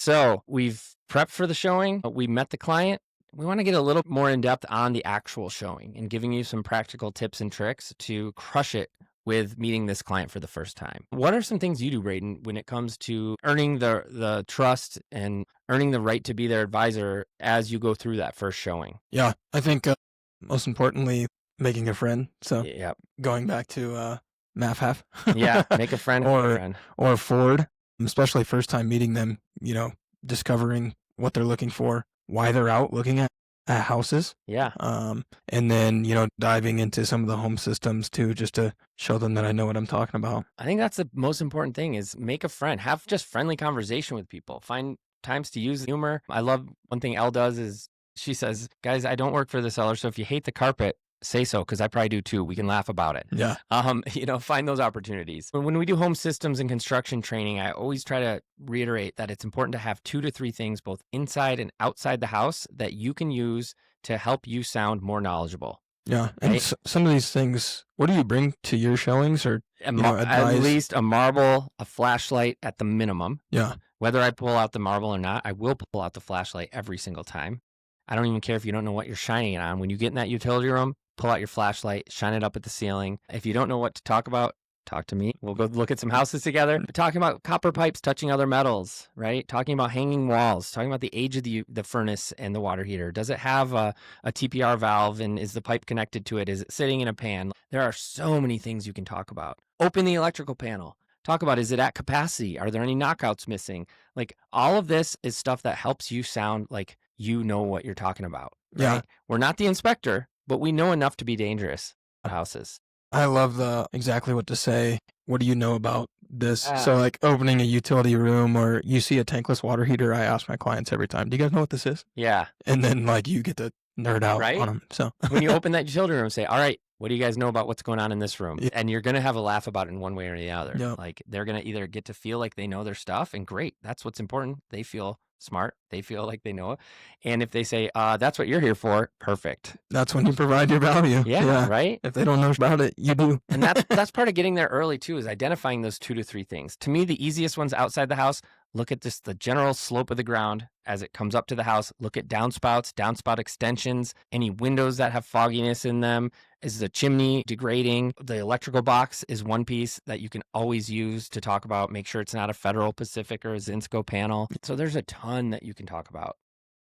So we've prepped for the showing. We met the client. We want to get a little more in depth on the actual showing and giving you some practical tips and tricks to crush it with meeting this client for the first time. What are some things you do, Braden, when it comes to earning the trust and earning the right to be their advisor as you go through that first showing? Yeah, I think most importantly, making a friend. So Yeah. going back to MAFHAF Yeah. Make a friend. Make a or friend. or Ford, especially first time meeting them, discovering what they're looking for, why they're out looking at houses. Yeah. And then, diving into some of the home systems too, just to show them that I know what I'm talking about. I think that's the most important thing is make a friend. Have just friendly conversation with people. Find times to use humor. I love one thing Elle does is she says, guys, I don't work for the seller. So if you hate the carpet, say so, because I probably do too. We can laugh about it. Yeah. Find those opportunities. When we do home systems and construction training, I always try to reiterate that it's important to have 2 to 3 things both inside and outside the house that you can use to help you sound more knowledgeable. Yeah. And Right? some of these things, what do you bring to your showings or, At advise? least a marble, a flashlight at the minimum. Yeah. Whether I pull out the marble or not, I will pull out the flashlight every single time. I don't even care if you don't know what you're shining it on. When you get in that utility room, pull out your flashlight, shine it up at the ceiling. If you don't know what to talk about, talk to me. We'll go look at some houses together. Talking about copper pipes touching other metals, right? Talking about hanging walls, talking about the age of the furnace and the water heater. Does it have a TPR valve and is the pipe connected to it? Is it sitting in a pan? There are so many things you can talk about. Open the electrical panel. Talk about, is it at capacity? Are there any knockouts missing? Like all of this is stuff that helps you sound like you know what you're talking about. Right? Yeah. We're not the inspector, but we know enough to be dangerous at houses. I love the exactly what to say. What do you know about this? So like opening a utility room or you see a tankless water heater, I ask my clients every time, do you guys know what this is? Yeah. And then like you get to nerd out Right? on them. So When you open that utility room, say, all right, what do you guys know about what's going on in this room? Yeah. And you're going to have a laugh about it in one way or the other. Yeah. Like they're going to either get to feel like they know their stuff and great. That's what's important. They feel smart. They feel like they know it. And if they say, that's what you're here for, perfect. That's when you provide your value. Yeah. Right? If they don't know about it, you do. And that's part of getting there early too, is identifying those 2 to 3 things. To me, the easiest ones outside the house, look at just the general slope of the ground as it comes up to the house. Look at downspouts, downspout extensions, any windows that have fogginess in them. Is the chimney degrading? The electrical box is one piece that you can always use to talk about. Make sure it's not a Federal, Pacific, or a Zinsco panel. So there's a ton that you can talk about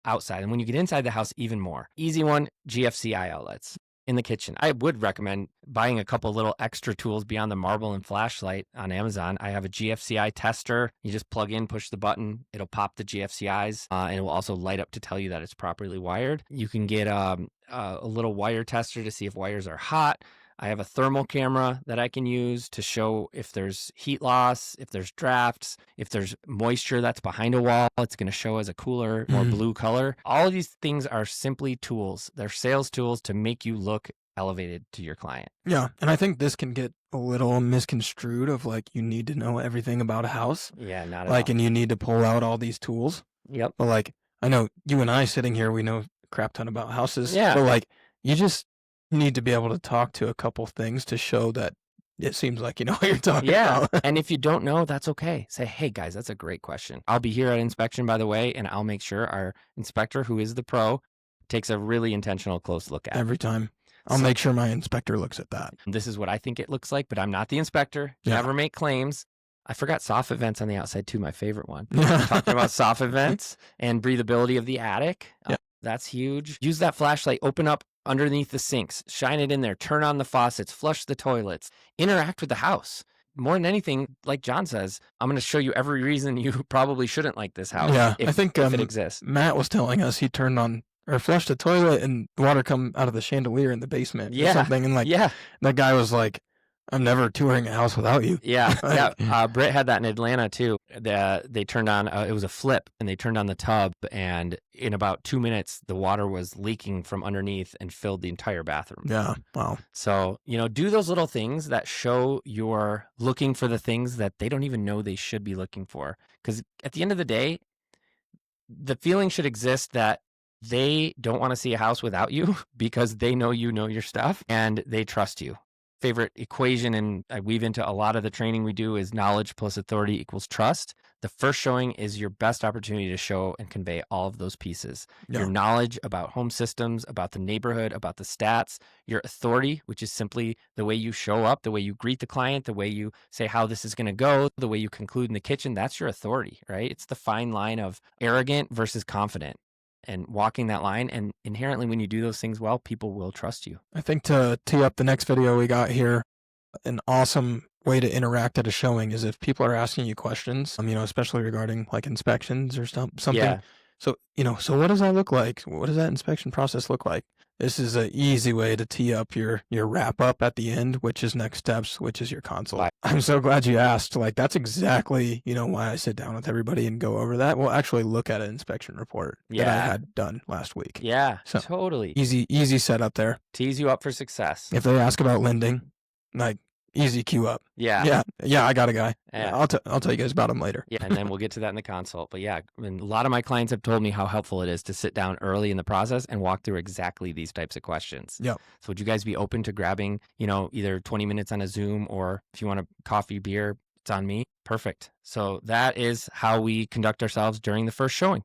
outside. And when you get inside the house, even more. Easy one, GFCI outlets. In the kitchen, I would recommend buying a couple little extra tools beyond the marble and flashlight on Amazon. I have a GFCI tester. You just plug in, push the button. It'll pop the GFCIs and it will also light up to tell you that it's properly wired. You can get a little wire tester to see if wires are hot. I have a thermal camera that I can use to show if there's heat loss, if there's drafts, if there's moisture that's behind a wall, it's going to show as a cooler or blue color. All of these things are simply tools. They're sales tools to make you look elevated to your client. Yeah. And I think this can get a little misconstrued of like, you need to know everything about a house. Yeah, not at Like, all. and you need to pull out all these tools. Yep. But like, I know you and I sitting here, we know a crap ton about houses. Yeah. But like, you just need to be able to talk to a couple things to show that it seems like you know what you're talking about. And if you don't know, that's okay. Say, hey guys, that's a great question. I'll be here at inspection, by the way, and I'll make sure our inspector, who is the pro, takes a really intentional close look at it. Every time. I'll make sure my inspector looks at that. This is what I think it looks like, but I'm not the inspector. Yeah. Never make claims. I forgot soffit vents on the outside too, my favorite one. Talking about soffit vents and breathability of the attic. Yeah. That's huge. Use that flashlight, open up underneath the sinks, shine it in there, turn on the faucets, flush the toilets, interact with the house. More than anything, like John says, I'm going to show you every reason you probably shouldn't like this house. Yeah, if, I think if it exists. Matt was telling us he turned on or flushed the toilet and water come out of the chandelier in the basement or something. And like, that guy was like, I'm never touring a house without you. Yeah. Britt had that in Atlanta too. They turned on, it was a flip, and they turned on the tub, and in about 2 minutes, the water was leaking from underneath and filled the entire bathroom. Yeah. Wow. So, do those little things that show you're looking for the things that they don't even know they should be looking for. Because at the end of the day, the feeling should exist that they don't want to see a house without you because they know you know your stuff and they trust you. Favorite equation, and I weave into a lot of the training we do, is knowledge plus authority equals trust. The first showing is your best opportunity to show and convey all of those pieces. Your Yeah. knowledge about home systems, about the neighborhood, about the stats, your authority, which is simply the way you show up, the way you greet the client, the way you say how this is going to go, the way you conclude in the kitchen. That's your authority, right? It's the fine line of arrogant versus confident, and walking that line. And inherently, when you do those things well, people will trust you. I think to tee up the next video we got here, an awesome way to interact at a showing is if people are asking you questions, especially regarding like inspections or something. Yeah. So, so what does that look like? What does that inspection process look like? This is an easy way to tee up your wrap up at the end, which is next steps, which is your consult. Right. I'm so glad you asked. Like, that's exactly, why I sit down with everybody and go over that. We'll actually look at an inspection report that I had done last week. Yeah, So, totally. Easy setup there. Tease you up for success. If they ask about lending, like, easy queue up. Yeah. Yeah, I got a guy. Yeah. I'll tell you guys about him later. Yeah, and then we'll get to that in the consult. But yeah, and a lot of my clients have told me how helpful it is to sit down early in the process and walk through exactly these types of questions. Yep. So would you guys be open to grabbing, either 20 minutes on a Zoom, or if you want a coffee, beer, it's on me. Perfect. So that is how we conduct ourselves during the first showing.